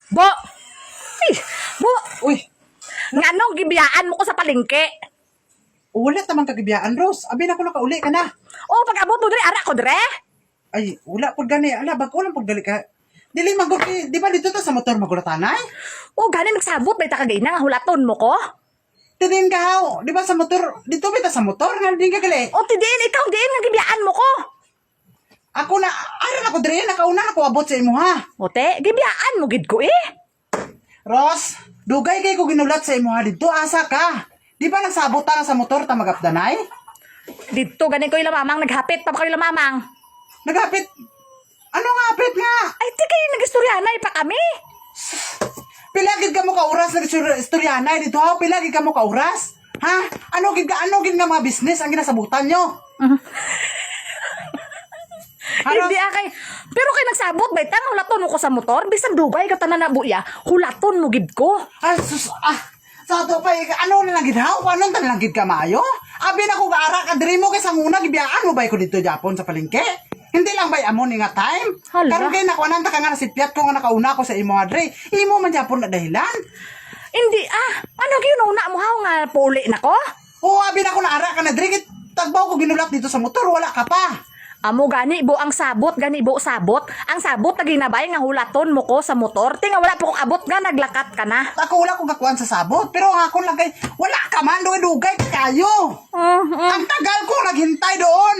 Bo! Ay, bo! Uy, Nganong gibiyaan mo ko sa palengke? ulit naman kagibiyaan, Rose. Abi na ko nakauli ka na. Oh, pag-abot mo dre, ara ko dre? Ay, wala po gani. Ala, bago lang po gali ka. Dili magul, di ba dito ta sa motor magulatanay? Oh, gani nagsabot, may takagay na nga hulaton mo ko? Tidin ka haw. Di ba sa motor, dito ba ta sa motor? Nga din ka gali. Oh, tidin, ikaw din, nga gibiyaan mo ko. Ako na, aran ako dre, nakauna na ko abot sa imo ha. O te, gibiyaan mo gid ko eh. Ross, dugay kay ko ginulat sa imo ha dito, asa ka. Di ba nagsabot ta sa motor ta magapdanay? Dito, gani ko yung lamamang, naghapit pa ba kayo lamamang? Nagapit. Ano nga apit nga? Ay, di kayo nag-istoryanay pa kami. Pilagid ka mo ka oras nag-istoryanay dito ha? Pilagid ka mo ka oras? Ha? Ano gid nga mga business ang ginasabutan nyo? Hindi akay, pero kay nagsabot, bay tang hulaton mo ko sa motor, bisan dugay ka tanan na buya, hulaton mo gid ko. Sa to pa, ano na lang gid ha? Paano na lang gid ka maayo? Abi na ko gaara ka diri mo kay sanguna gibiyaan mo bay ko dito Japon sa palengke. Hindi lang bay amon nga time. Hala. Karon kay nakuanan ta ka nga nasipyat ko nga nakauna ko sa imo adre. Imo man Japon na dahilan. Hindi ano gyud una mo haw nga puli nako? O abi na ko naara ka na diri kit tagbaw ko ginulat dito sa motor wala ka pa. Amo gani bo ang sabot, gani bo sabot. Ang sabot na ginabay nga hulaton mo ko sa motor, tinga wala po kong abot nga naglakat ka na. Ako wala ko gakuan sa sabot pero ang ako lang kay wala ka man dugay kayo. Ang tagal ko naghintay doon.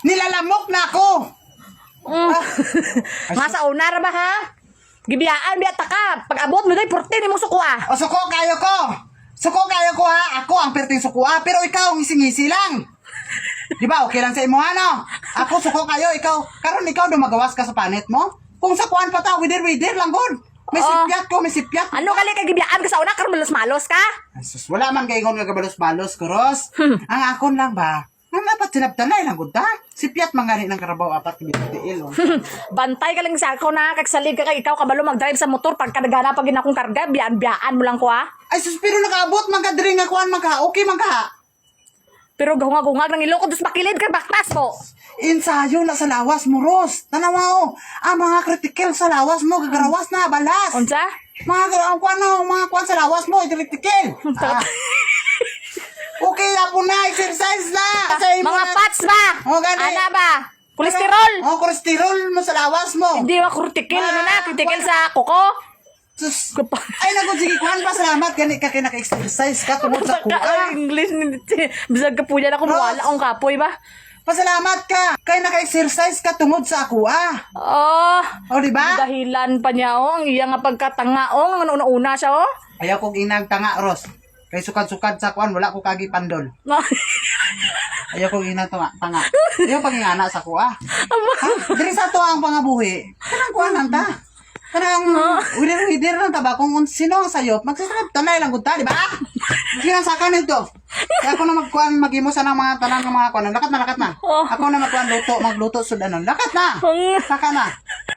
Nilalamok na ako. Nga sa una ra ba ha? Gibiyaan biya ta ka. Pag abot mo day 14 imong sukuha. O suko kayo ko. Suko kayo ko ha. Ako ang perting suko ha. Pero ikaw ang ising-isi lang. Di ba? Okay lang sa imo ano? Ako suko kayo. Karon ikaw dumagawas ka sa panet mo. Kung sa kuan pa ta, wider lang god. May Oo. sipyat ko, may sipyat. Ano kali kay gibiyaan ka sa una karon malos-malos ka? Asus, wala man kay nga gabalos-balos, Kuros. Ang akon lang ba? Ang dapat sinabtanay lang gud ta. Sipyat mangani ng karabaw apat kibitiil. Bantay ka lang sa ako na kagsalig ka kay ikaw kabalo mag-drive sa motor pag kadagana pag ginakong karga, biyaan mo lang ko ha. Ay sus, pero nakaabot magkadiri nga kuan magka. Okay magka. Pero gahungag-hungag ng ilong ko dos bakilid ka baktas mo. Ensayo na sa lawas mo, Ros. Tanawa o. Ang mga critical sa lawas mo, gagarawas na, balas. Unsa? Mga kuan sa lawas mo, critical. Okay, apo na, exercise na. Kasi Mga fats ba? Oh, gani. Ana ba? Kolesterol? Oh, kolesterol mo sa lawas mo. Hindi wa critical ano na, critical sa kuko. Sus. Ay, naku, sige, kuhan pa, salamat. Gani ka kinaka-exercise ka tungkol sa kuha. English bisag ka puya na kumuwala akong kapoy ba? Pasalamat ka. Kaya naka-exercise ka tungod sa kuha. Oh, O, di ba? dahilan pa niya oh, ang iya nga pagkatanga oh, nga una-una siya oh. Ayaw kong inang tanga, Ros. Kay sukad-sukad sa kuhan, wala ko kagi pandol. Ayaw kong inang tanga. Ayaw pang ingana sa kuha. Ha? Diri sa to ang pangabuhi. Kanang kuhan lang ta. Kanang wider lang ta ba? Kung sino ang sayop, magsasarap tanay lang gud ta, di ba? Sinasakan nito. Kaya ako na magkuhan, mag-imusan ng mga tanang ng mga kuhan. Lakat na. Ako na magkuhan, magluto, sudanon. Lakat na. Saka na.